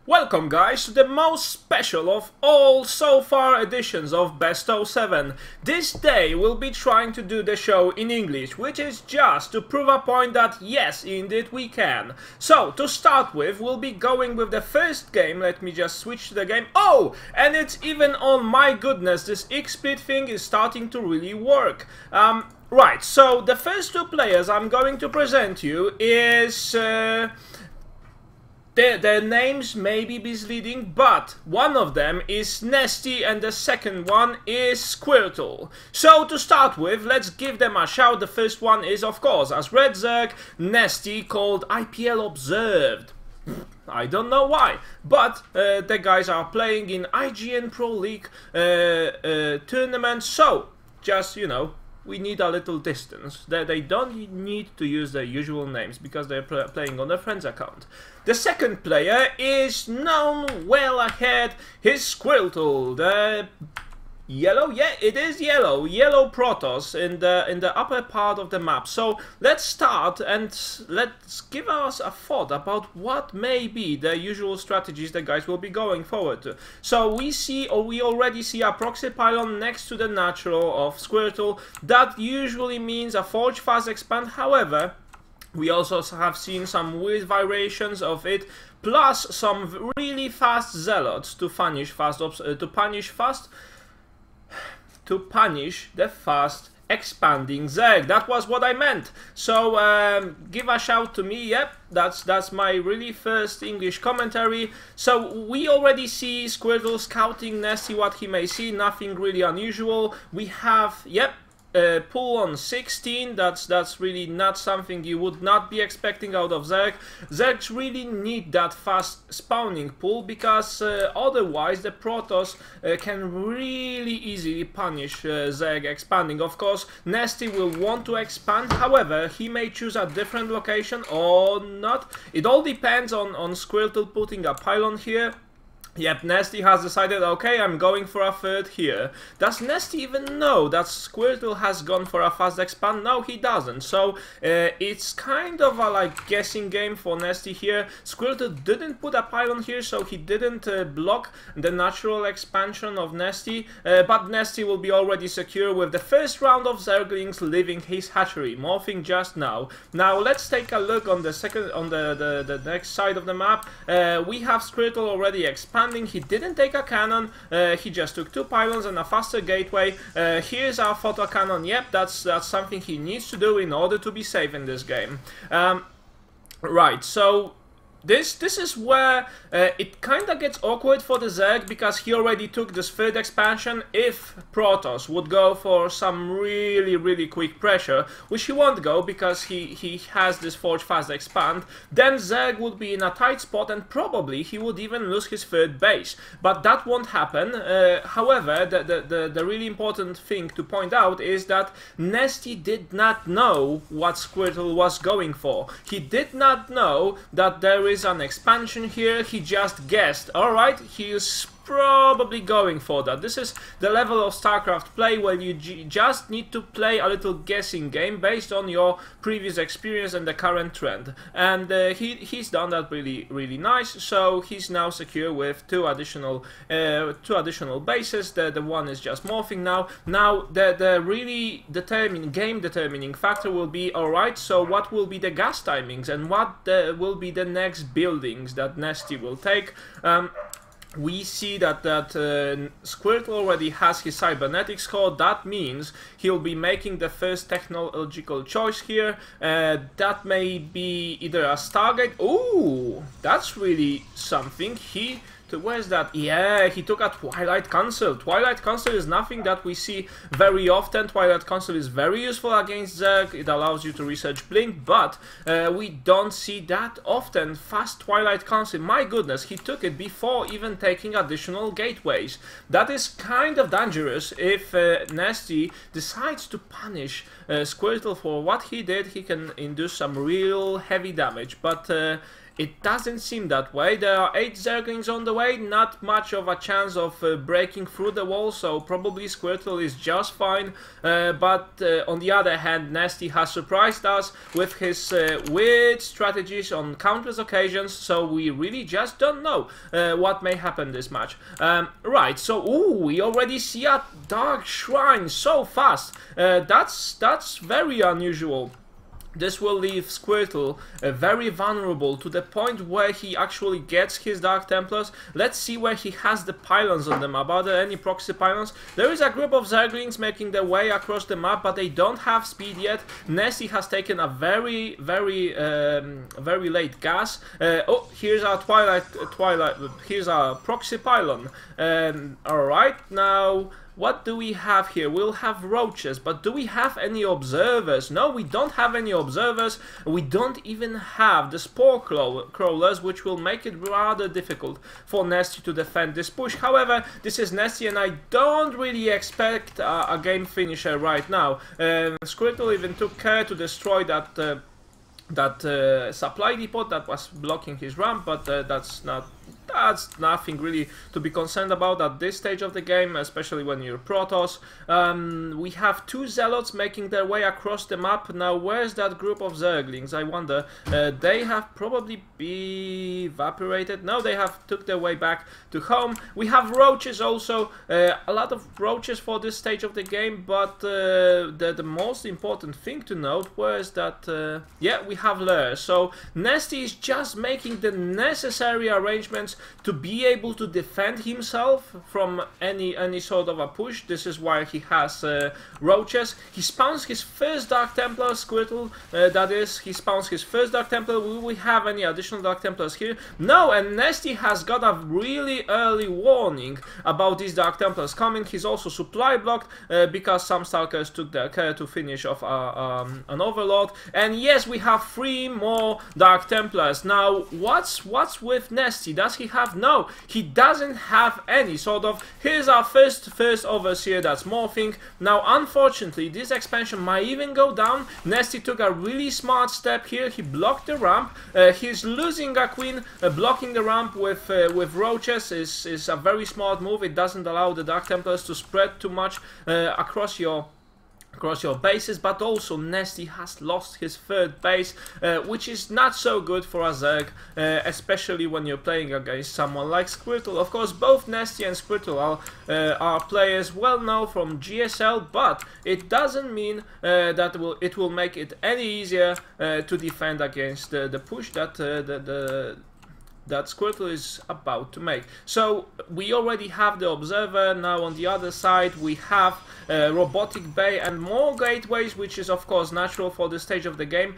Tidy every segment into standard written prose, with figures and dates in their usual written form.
Welcome guys to the most special of all so far editions of Best of 7. This day we'll be trying to do the show in English, which is just to prove a point that yes, indeed we can. So, to start with, we'll be going with the first game. Let me just switch to the game. Oh! And it's even on, my goodness, this X-Split thing is starting to really work. Right, so the first two players I'm going to present you is... Their names may be misleading, but one of them is NesTea and the second one is Squirtle. So to start with, let's give them a shout. The first one is, of course, as Red Zerg, NesTea, called IPL Observed. I don't know why, but the guys are playing in IGN Pro League tournament, so just, you know, we need a little distance. They don't need to use their usual names because they're playing on their friend's account. The second player is known well ahead. He's Squirtle, the yellow, yeah, it is yellow Protoss in the upper part of the map. So let's start and let's give us a thought about what may be the usual strategies the guys will be going forward to. So we already see a proxy pylon next to the natural of Squirtle. That usually means a forge fast expand. However, we also have seen some weird variations of it, plus some really fast zealots to punish the fast expanding Zerg. That was what I meant. So give a shout to me. Yep, that's my really first English commentary. So we already see Squirtle scouting NesTea, what he may see, nothing really unusual. We have, yep, pull on 16, that's really not something you would not be expecting out of Zerg. Zergs really need that fast spawning pull because otherwise the Protoss can really easily punish Zerg expanding. Of course, NesTea will want to expand, however, he may choose a different location or not. It all depends on Squirtle putting a pylon here. Yep, NesTea has decided, okay, I'm going for a third here. Does NesTea even know that Squirtle has gone for a fast expand? No, he doesn't. So it's kind of a like guessing game for NesTea here. Squirtle didn't put a pylon here, so he didn't block the natural expansion of NesTea. But NesTea will be already secure with the first round of Zerglings leaving his hatchery, morphing just now. Now let's take a look on the second, on the next side of the map. We have Squirtle already expanded. He didn't take a cannon, he just took two pylons and a faster gateway. Here's our photo cannon. Yep, that's something he needs to do in order to be safe in this game. Right, so this is where it kinda gets awkward for the Zerg because he already took this third expansion. If Protoss would go for some really quick pressure, which he won't go because he has this forge fast expand, then Zerg would be in a tight spot and probably he would even lose his third base. But that won't happen. However, the really important thing to point out is that NesTea did not know what Squirtle was going for. He did not know that there is an expansion here. He just guessed. Alright, he is probably going for that. This is the level of StarCraft play where you just need to play a little guessing game based on your previous experience and the current trend. And he's done that really nice. So he's now secure with two additional bases. The one is just morphing now. Now the really game determining factor will be, alright, so what will be the gas timings and what will be the next buildings that NesTea will take. We see that Squirtle already has his cybernetics core. That means he'll be making the first technological choice here. That may be either a Stargate. Ooh, that's really something. Where's that? Yeah, he took a Twilight Council. Twilight Council is nothing that we see very often. Twilight Council is very useful against Zerg. It allows you to research Blink, but we don't see that often. Fast Twilight Council. My goodness, he took it before even taking additional gateways. That is kind of dangerous. If NesTea decides to punish Squirtle for what he did, he can induce some real heavy damage. But it doesn't seem that way. There are 8 Zerglings on the way, not much of a chance of breaking through the wall, so probably Squirtle is just fine. But on the other hand, NesTea has surprised us with his weird strategies on countless occasions, so we really just don't know what may happen this match. Right, so we already see a Dark Shrine so fast. That's very unusual. This will leave Squirtle very vulnerable to the point where he actually gets his Dark Templars. Let's see where he has the pylons on the map. Are there any proxy pylons? There is a group of Zerglings making their way across the map, but they don't have speed yet. NesTea has taken a very late gas. Oh, here's our here's our proxy pylon. Alright, now what do we have here? We'll have roaches, but do we have any observers? No, we don't have any observers. We don't even have the spore crawlers, which will make it rather difficult for NesTea to defend this push. However, this is NesTea, and I don't really expect a game finisher right now. Squirtle even took care to destroy that supply depot that was blocking his ramp, but that's nothing really to be concerned about at this stage of the game, especially when you're Protoss. We have 2 Zealots making their way across the map. Now, where's that group of Zerglings? I wonder. They have probably evaporated. No, they have took their way back to home. We have roaches also. A lot of roaches for this stage of the game, but the most important thing to note was that, yeah, we have lairs. So NesTea is just making the necessary arrangements to be able to defend himself from any sort of a push. This is why he has roaches. He spawns his first Dark Templar, Squirtle, that is, he spawns his first Dark Templar. Will we have any additional Dark Templars here? No, and NesTea has got a really early warning about these Dark Templars coming. He's also supply blocked because some Stalkers took their care to finish off an Overlord. And yes, we have 3 more Dark Templars. Now, what's with NesTea? Does he have? No, he doesn't have any sort of. Here's our first Overseer that's morphing. Now, unfortunately, this expansion might even go down. NesTea took a really smart step here. He blocked the ramp. He's losing a queen. Blocking the ramp with roaches is a very smart move. It doesn't allow the Dark Templars to spread too much across your bases, but also NesTea has lost his 3rd base, which is not so good for a Zerg, especially when you're playing against someone like Squirtle. Of course, both NesTea and Squirtle are players well known from GSL, but it doesn't mean that it will make it any easier to defend against the push that Squirtle is about to make. So we already have the Observer. Now on the other side we have Robotic Bay and more gateways, which is of course natural for this stage of the game.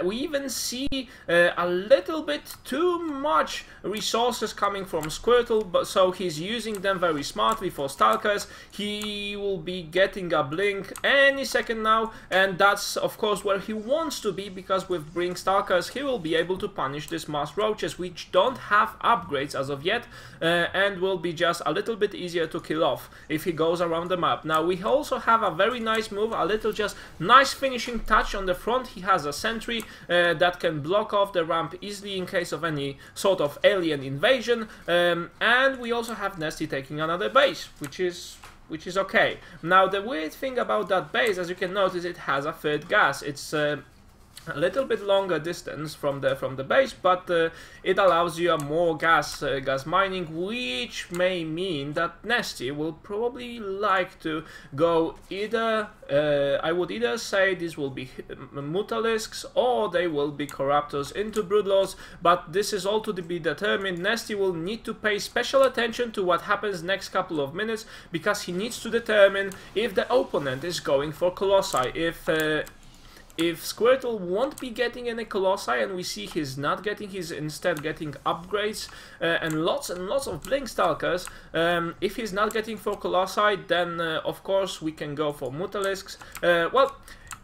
We even see a little bit too much resources coming from Squirtle, but so he's using them very smartly for Stalkers. He will be getting a blink any second now, and that's of course where he wants to be, because with Blink Stalkers he will be able to punish these mass roaches, which don't have upgrades as of yet, and will be just a little bit easier to kill off if he goes around the map. Now we also have a very nice move, a little just nice finishing touch on the front. He has a sentry that can block off the ramp easily in case of any sort of alien invasion, and we also have NesTea taking another base, which is okay. Now the weird thing about that base, as you can notice, it has a 3rd gas. It's a little bit longer distance from the base, but it allows you a more gas mining, which may mean that NesTea will probably like to go either. I would either say this will be Mutalisks or they will be Corruptors into Broodlords, but this is all to be determined. NesTea will need to pay special attention to what happens next couple of minutes, because he needs to determine if the opponent is going for Colossi. If Squirtle won't be getting any Colossi, and we see he's not getting, he's instead getting upgrades and lots of Blink Stalkers, if he's not getting for Colossi, then of course we can go for Mutalisks. Well,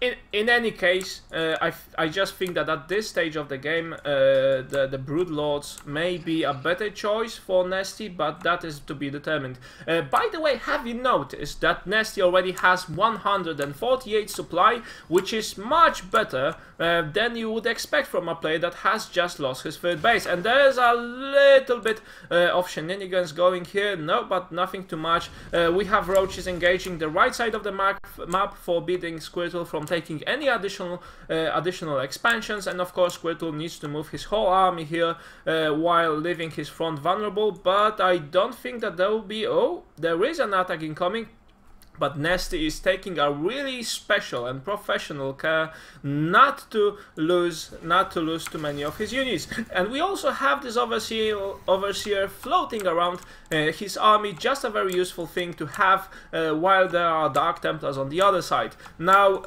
In any case, I just think that at this stage of the game, the Broodlords may be a better choice for NesTea, but that is to be determined. By the way, have you noticed that NesTea already has 148 supply, which is much better than you would expect from a player that has just lost his third base? And there is a little bit of shenanigans going here, no, but nothing too much. We have roaches engaging the right side of the map, forbidding Squirtle from taking any additional expansions, and of course Squirtle needs to move his whole army here while leaving his front vulnerable, but I don't think that there will be... Oh, there is an attack incoming, but NesTea is taking a really special and professional care not to lose too many of his units. And we also have this overseer floating around his army, just a very useful thing to have while there are Dark Templars on the other side. Now,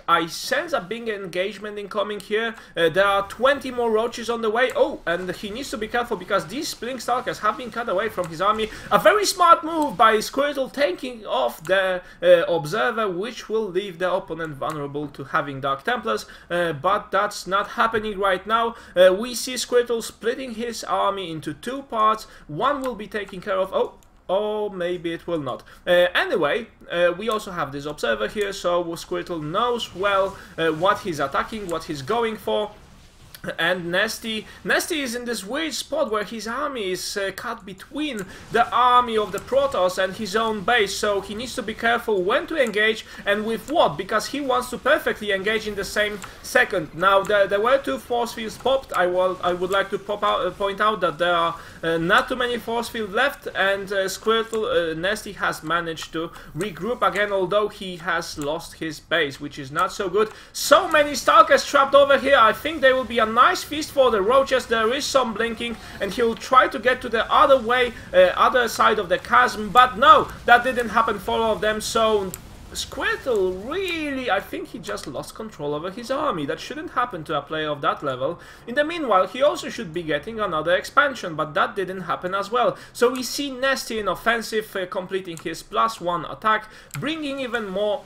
I sense a big engagement incoming here. There are 20 more roaches on the way. Oh, and he needs to be careful because these Blink Stalkers have been cut away from his army. A very smart move by Squirtle, taking off the Observer, which will leave the opponent vulnerable to having Dark Templars. But that's not happening right now. We see Squirtle splitting his army into two parts. One will be taken care of. Oh, or maybe it will not. Anyway, we also have this Observer here, so Squirtle knows well what he's attacking, what he's going for. And NesTea is in this weird spot where his army is cut between the army of the Protoss and his own base, so he needs to be careful when to engage and with what, because he wants to perfectly engage in the same second. Now, there were two force fields popped. I would like to point out that there are not too many force fields left, and Squirtle, NesTea has managed to regroup again, although he has lost his base, which is not so good. So many Stalkers trapped over here. I think they will be a nice feast for the roaches. There is some blinking, and he'll try to get to the other way, other side of the chasm, but no, that didn't happen for all of them. So Squirtle really, I think he just lost control over his army. That shouldn't happen to a player of that level. In the meanwhile, he also should be getting another expansion, but that didn't happen as well. So we see NesTea in offensive, completing his +1 attack, bringing even more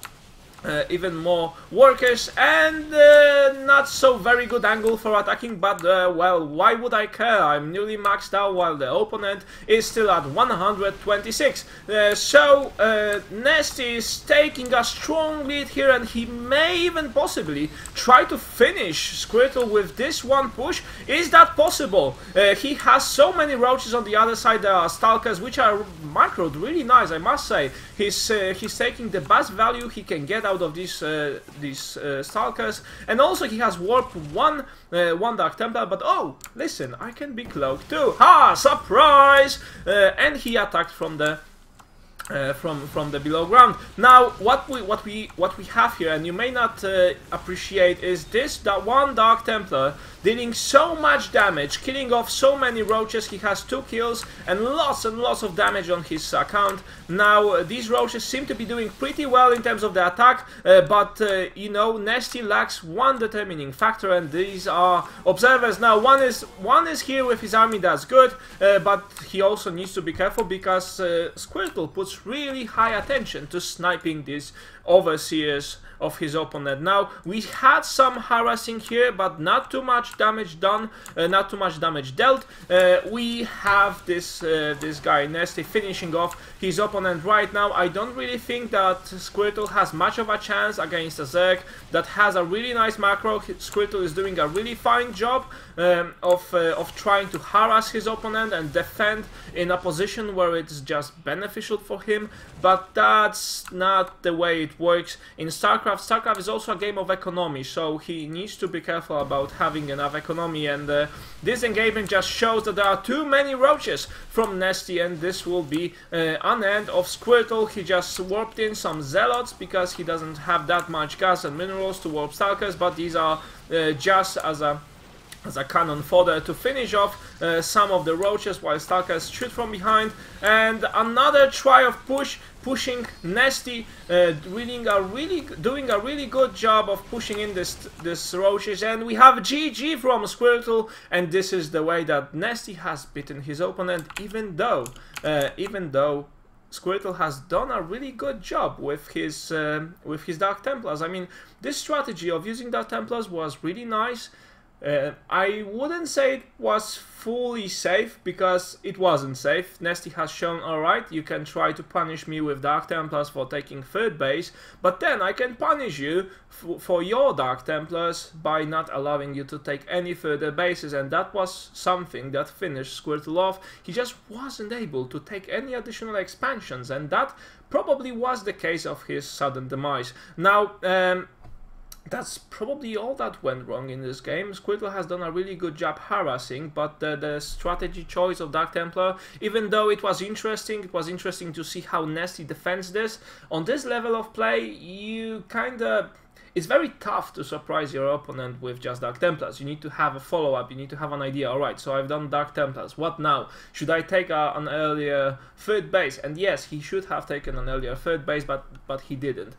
workers, and not so very good angle for attacking, but well, why would I care? I'm newly maxed out while the opponent is still at 126. So NesTea is taking a strong lead here, and he may even possibly try to finish Squirtle with this one push. Is that possible? He has so many roaches on the other side. There are Stalkers, which are macroed really nice, I must say. He's taking the best value he can get out of these Stalkers, and also he has warped one Dark Templar, but oh, listen, I can be cloaked too. Ha! Surprise! And he attacked from the from the below ground. Now, what we have here, and you may not appreciate, is that one Dark Templar dealing so much damage, killing off so many roaches. He has 2 kills and lots of damage on his account. Now, these roaches seem to be doing pretty well in terms of the attack, but you know, NesTea lacks one determining factor, and these are Observers. Now, one is here with his army, that's good, but he also needs to be careful because Squirtle puts really high attention to sniping these Overseers of his opponent. Now, we had some harassing here, but not too much damage done, not too much damage dealt. We have this guy NesTea finishing off his opponent right now. I don't really think that Squirtle has much of a chance against a Zerg that has a really nice macro. Squirtle is doing a really fine job of trying to harass his opponent and defend in a position where it's just beneficial for him, but that's not the way it works in StarCraft. StarCraft is also a game of economy, so he needs to be careful about having enough economy, and this engagement just shows that there are too many roaches from NesTea, and this will be an end of Squirtle. He just warped in some Zealots because he doesn't have that much gas and minerals to warp Stalkers, but these are just as a cannon fodder to finish off some of the roaches while Stalkers shoot from behind. And another try of pushing NesTea, doing a really good job of pushing in this roaches, and we have GG from Squirtle, and this is the way that NesTea has beaten his opponent, even though Squirtle has done a really good job with his Dark Templars. I mean, this strategy of using Dark Templars was really nice. I wouldn't say it was fully safe, because it wasn't safe. NesTea has shown, alright, you can try to punish me with Dark Templars for taking third base, but then I can punish you for your Dark Templars by not allowing you to take any further bases, and that was something that finished Squirtle off. He just wasn't able to take any additional expansions, and that probably was the case of his sudden demise. Now, that's probably all that went wrong in this game. Squirtle has done a really good job harassing, but the strategy choice of Dark Templar, even though it was interesting to see how NesTea defends this. On this level of play, you kinda... It's very tough to surprise your opponent with just Dark Templars. You need to have a follow-up, you need to have an idea. Alright, so I've done Dark Templars, what now? Should I take an earlier third base? And yes, he should have taken an earlier third base, but he didn't.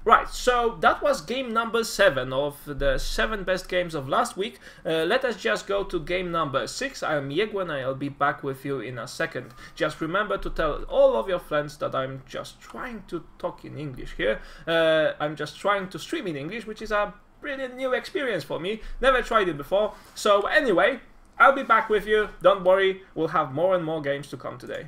Right, so that was game number 7 of the 7 best games of last week. Let us just go to game number 6. I am Yegwen, I'll be back with you in a second. Just remember to tell all of your friends that I'm just trying to talk in English here. I'm just trying to stream in English, which is a brilliant new experience for me. Never tried it before. So anyway, I'll be back with you. Don't worry, we'll have more and more games to come today.